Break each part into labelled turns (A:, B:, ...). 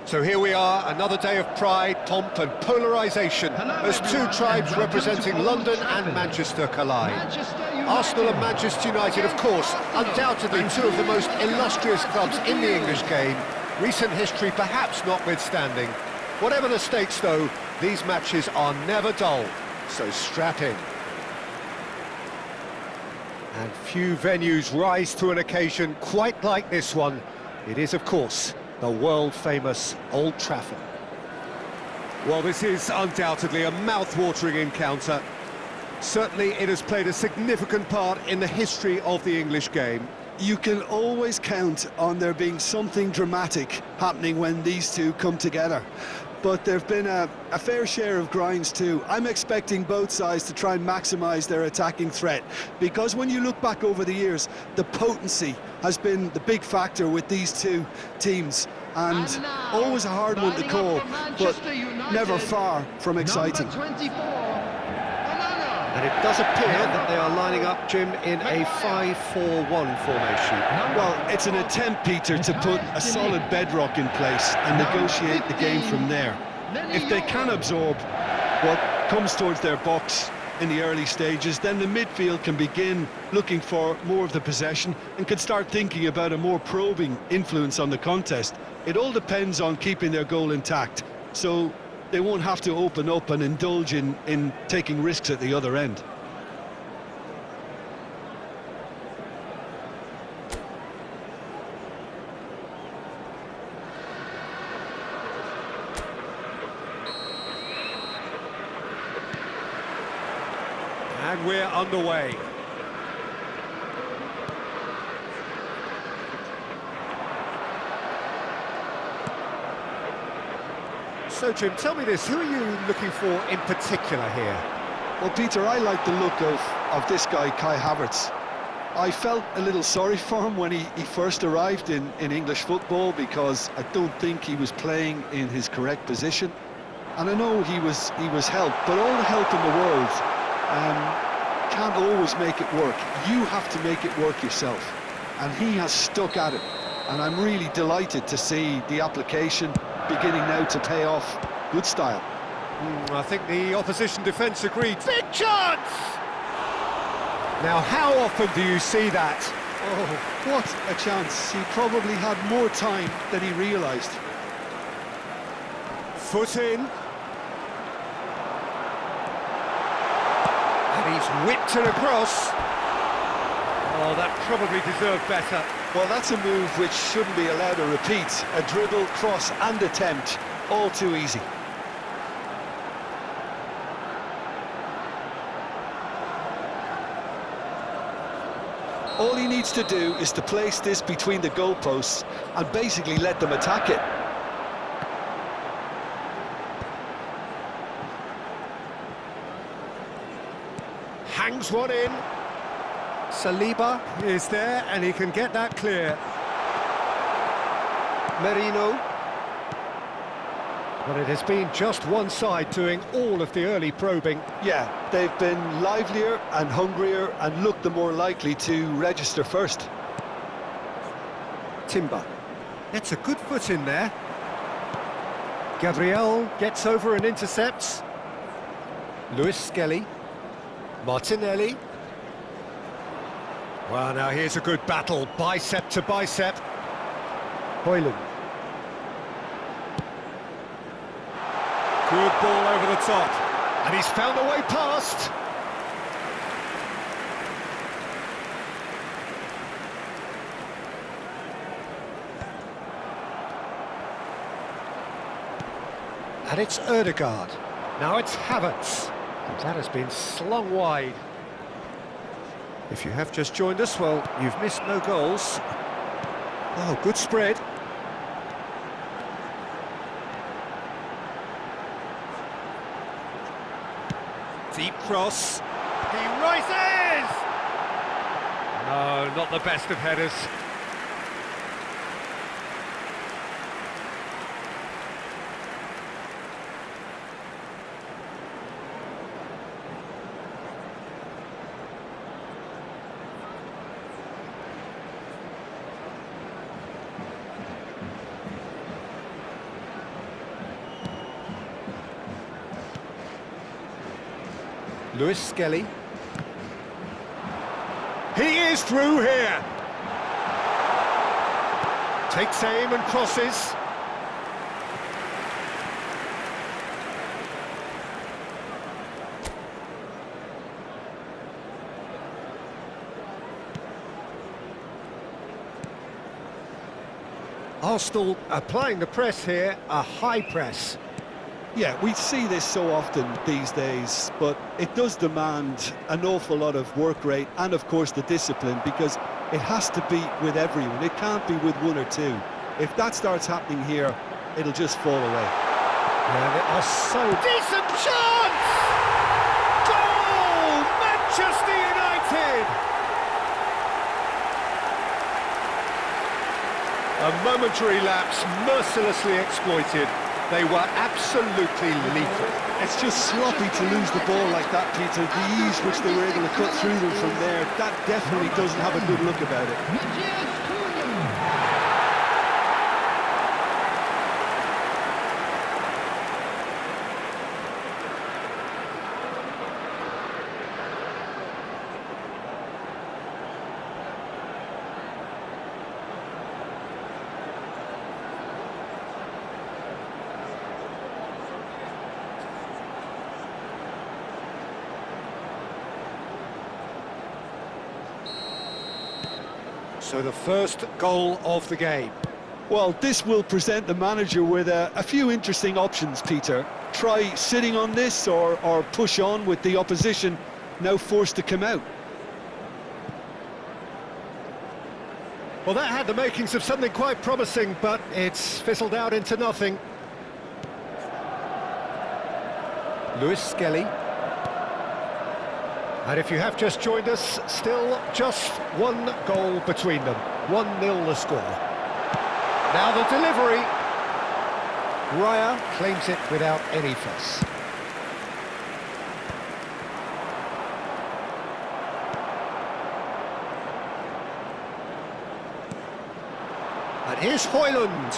A: So here we are, another day of pride, pomp and polarisation as two tribes representing London and Manchester collide. Arsenal and Manchester United, of course, undoubtedly two of the most illustrious clubs in the English game, recent history perhaps notwithstanding. Whatever the stakes though, these matches are never dull, so strap in. And few venues rise to an occasion quite like this one. It is, of course, the world-famous Old Trafford. Well, this is undoubtedly a mouth-watering encounter. Certainly it has played a significant part in the history of the English game.
B: You can always count on there being something dramatic happening when these two come together. But there have been a fair share of grinds too. I'm expecting both sides to try and maximise their attacking threat, because when you look back over the years, the potency has been the big factor with these two teams, and always a hard one to call, but never far from exciting.
A: And it does appear that they are lining up, Jim, in a 5-4-1 formation.
B: Well, it's an attempt, Peter, to put a solid bedrock in place and negotiate the game from there. If they can absorb what comes towards their box in the early stages, then the midfield can begin looking for more of the possession and can start thinking about a more probing influence on the contest. It all depends on keeping their goal intact, so they won't have to open up and indulge in taking risks at the other end.
A: And we're underway. So, Jim, tell me this, who are you looking for in particular here?
B: Well, Peter, I like the look of this guy, Kai Havertz. I felt a little sorry for him when he first arrived in English football, because I don't think he was playing in his correct position. And I know he was helped, but all the help in the world can't always make it work. You have to make it work yourself. And he has stuck at it. And I'm really delighted to see the application beginning now to pay off. Good style.
A: I think the opposition defence agreed. Big chance! Now, how often do you see that?
B: Oh, what a chance. He probably had more time than he realised.
A: Foot in. And he's whipped it across. Oh, that probably deserved better.
B: Well, that's a move which shouldn't be allowed to repeat. A dribble, cross and attempt, all too easy. All he needs to do is to place this between the goalposts and basically let them attack it.
A: Hangs one in. Saliba is there, and he can get that clear. Merino. But it has been just one side doing all of the early probing.
B: Yeah, they've been livelier and hungrier and looked the more likely to register first.
A: Timber. That's a good foot in there. Gabriel gets over and intercepts. Lewis Skelly. Martinelli. Well, now here's a good battle, bicep to bicep. Hoyland. Good ball over the top, and he's found a way past. And it's Ødegaard. Now it's Havertz, and that has been slung wide. If you have just joined us, well, you've missed no goals. Oh, good spread. Deep cross. He rises! No, not the best of headers. Lewis Skelly. He is through here. Takes aim and crosses. Arsenal applying the press here, a high press.
B: Yeah, we see this so often these days, but it does demand an awful lot of work rate and, of course, the discipline, because it has to be with everyone. It can't be with one or two. If that starts happening here, it'll just fall away.
A: And it was so decent chance! Goal! Manchester United! A momentary lapse, mercilessly exploited. They were absolutely lethal.
B: It's just sloppy to lose the ball like that, Peter. The ease which they were able to cut through them from there, that definitely doesn't have a good look about it.
A: So the first goal of the game.
B: Well, this will present the manager with a few interesting options, Peter. Try sitting on this or push on with the opposition now forced to come out.
A: Well, that had the makings of something quite promising, but it's fizzled out into nothing. Lewis Skelly. And if you have just joined us, still just one goal between them. 1-0 the score. Now the delivery. Raya claims it without any fuss. And here's Højlund.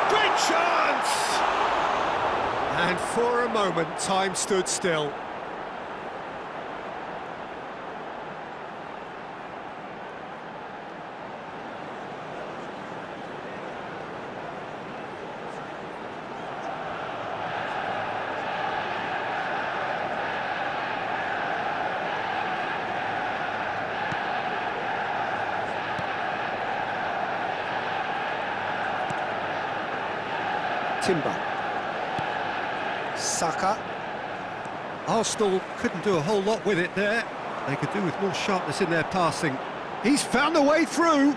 A: Great chance! And for a moment, time stood still. Timber. Saka. Arsenal couldn't do a whole lot with it there. They could do with more sharpness in their passing. He's found a way through.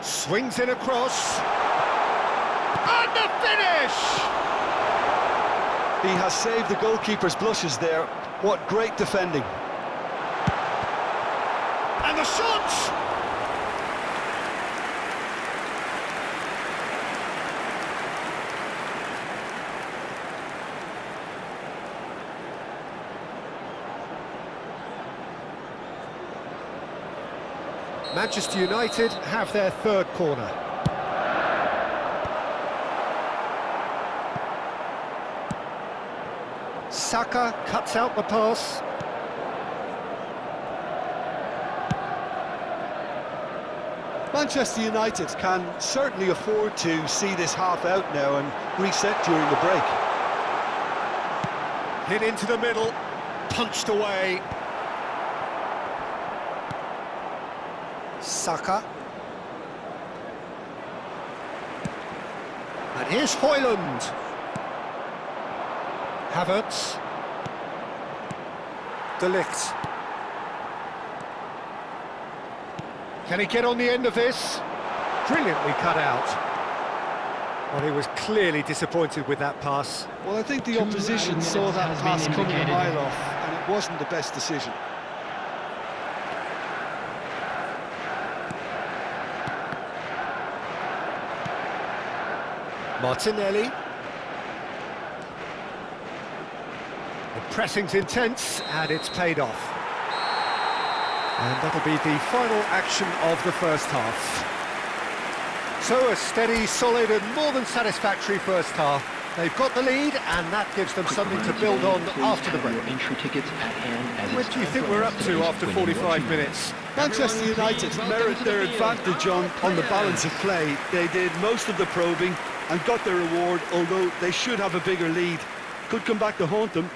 A: Swings in across. And the finish!
B: He has saved the goalkeeper's blushes there. What great defending.
A: And the shot! Manchester United have their third corner. Saka cuts out the pass.
B: Manchester United can certainly afford to see this half out now and reset during the break.
A: Hit into the middle, punched away. Saka. And here's Højlund. Havertz. De Ligt. Can he get on the end of this? Brilliantly cut out. Well, he was clearly disappointed with that pass.
B: Well, I think the opposition saw that pass coming a mile off, and it wasn't the best decision.
A: Martinelli. The pressing's intense, and it's paid off. And that'll be the final action of the first half. So a steady, solid and more than satisfactory first half. They've got the lead, and that gives them something to build on after the break.
C: Entry tickets at hand as
A: What do you think we're up to after 45 minutes?
B: Manchester United merit their advantage on the balance of play. They did most of the probing and got their reward, although they should have a bigger lead. Could come back to haunt them.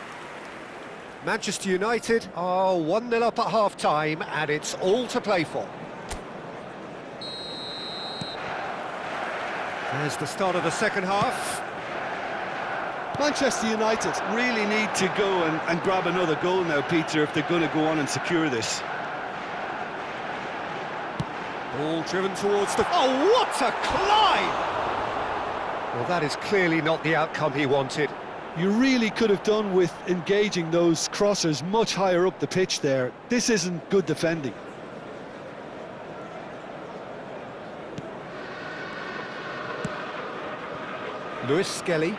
A: Manchester United are 1-0 up at half-time, and it's all to play for. There's the start of the second half.
B: Manchester United really need to go and grab another goal now, Peter, if they're going to go on and secure this.
A: Ball driven towards the... Oh, what a climb! Well, that is clearly not the outcome he wanted.
B: You really could have done with engaging those crossers much higher up the pitch there. This isn't good defending.
A: Lewis Skelly.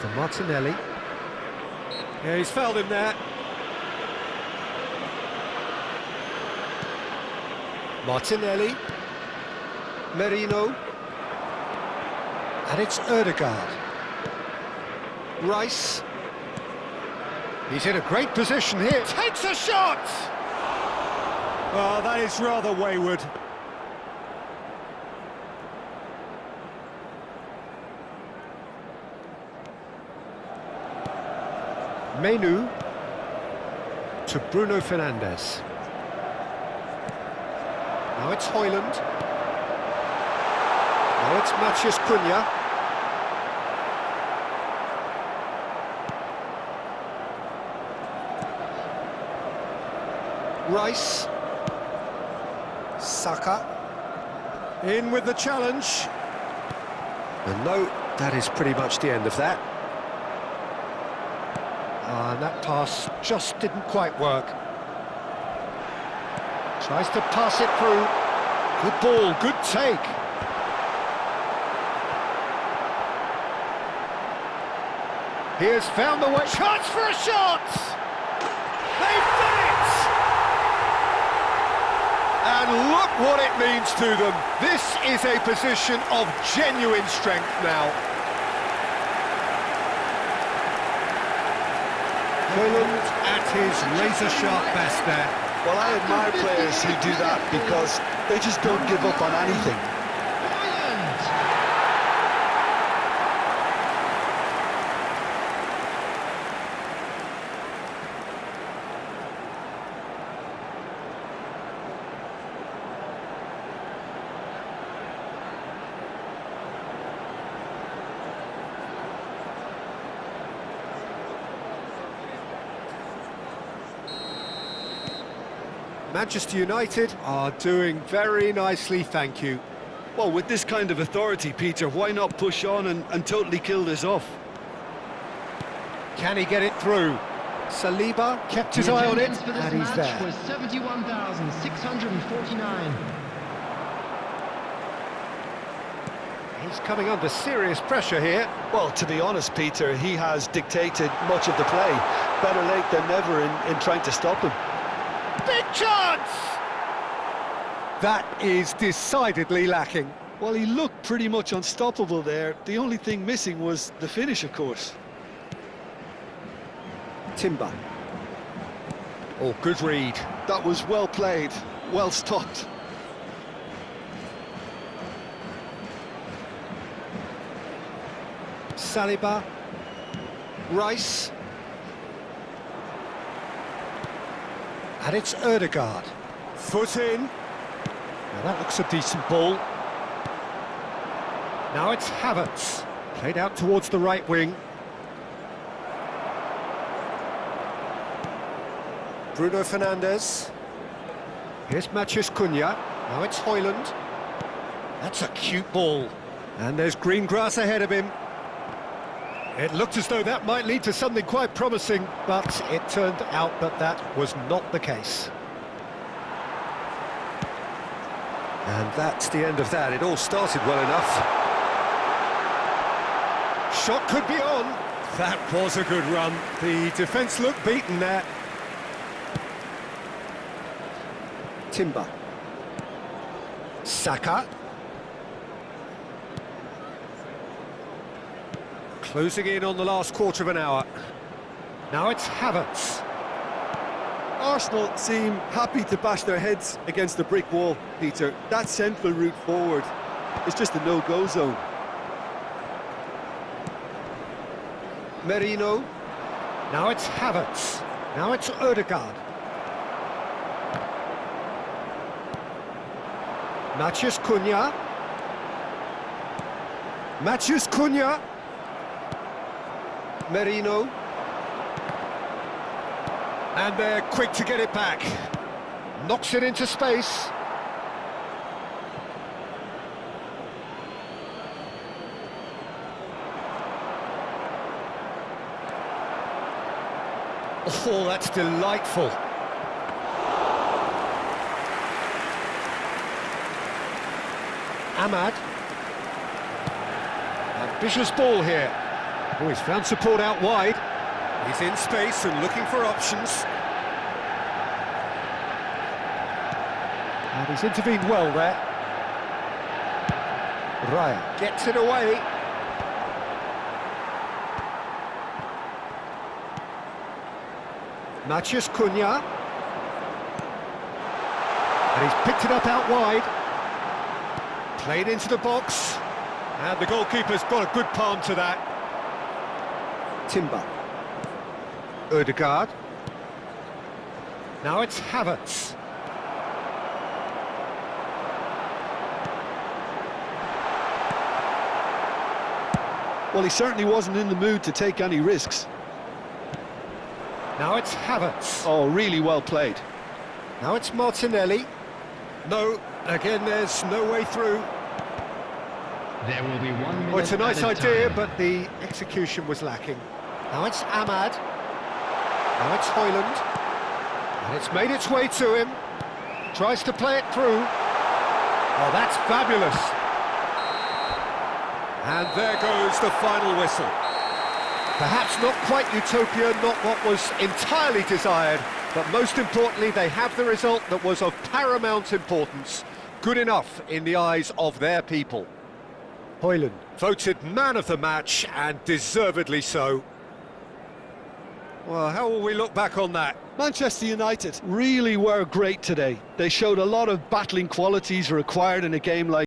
A: To Martinelli. Yeah, he's fouled him there. Martinelli. Merino. And it's Ødegaard. Rice. He's in a great position here. Takes a shot! Oh, that is rather wayward. Menu to Bruno Fernandes. Now it's Højlund. Now it's Matheus Cunha. Rice. Saka. In with the challenge. And no, that is pretty much the end of that. And that pass just didn't quite work. Tries to pass it through. Good ball, good take. He has found the way. Chance for a shot! They've done it! And look what it means to them. This is a position of genuine strength now. Højlund at his razor-sharp best there.
B: Well, I admire players who do that because they just don't give up on anything.
A: Manchester United are doing very nicely, thank you.
B: Well, with this kind of authority, Peter, why not push on and totally kill this off?
A: Can he get it through? Saliba kept his eye on it, and he's there.
C: Was 71,649.
A: He's coming under serious pressure here.
B: Well, to be honest, Peter, he has dictated much of the play. Better late than never in trying to stop him.
A: Big chance! That is decidedly lacking.
B: Well, he looked pretty much unstoppable there. The only thing missing was the finish, of course.
A: Timber. Oh, good read.
B: That was well played, well stopped.
A: Saliba. Rice. And it's Ødegaard. Foot in. Now that looks a decent ball. Now it's Havertz. Played out towards the right wing. Bruno Fernandes. Here's Matheus Cunha. Now it's Højlund. That's a cute ball. And there's green grass ahead of him. It looked as though that might lead to something quite promising, but it turned out that that was not the case. And that's the end of that. It all started well enough. Shot could be on. That was a good run. The defence looked beaten there. Timber. Closing in on the last quarter of an hour. Now it's Havertz.
B: Arsenal seem happy to bash their heads against the brick wall, Peter. That central route forward is just a no-go zone.
A: Merino. Now it's Havertz. Now it's Odegaard. Matheus Cunha. Matheus Cunha. Merino. And they're quick to get it back. Knocks it into space. Oh, that's delightful. Ahmad. Ambitious ball here. Oh, he's found support out wide. He's in space and looking for options. And he's intervened well there. Raya gets it away. Matheus Cunha. And he's picked it up out wide. Played into the box. And the goalkeeper's got a good palm to that. Timber. Odegaard. Now it's Havertz.
B: Well, he certainly wasn't in the mood to take any risks.
A: Now it's Havertz.
B: Oh, really well played.
A: Now it's Martinelli. No, again, there's no way through.
C: There will be 1 minute.
A: Well, it's a nice idea,
C: time.
A: but the execution was lacking. Now it's Ahmad. Now it's Højlund. And it's made its way to him. Tries to play it through. Oh, that's fabulous. And there goes the final whistle. Perhaps not quite utopia, not what was entirely desired, but most importantly, they have the result that was of paramount importance. Good enough in the eyes of their people. Højlund voted man of the match, and deservedly so. Well, how will we look back on that?
B: Manchester United really were great today. They showed a lot of battling qualities required in a game like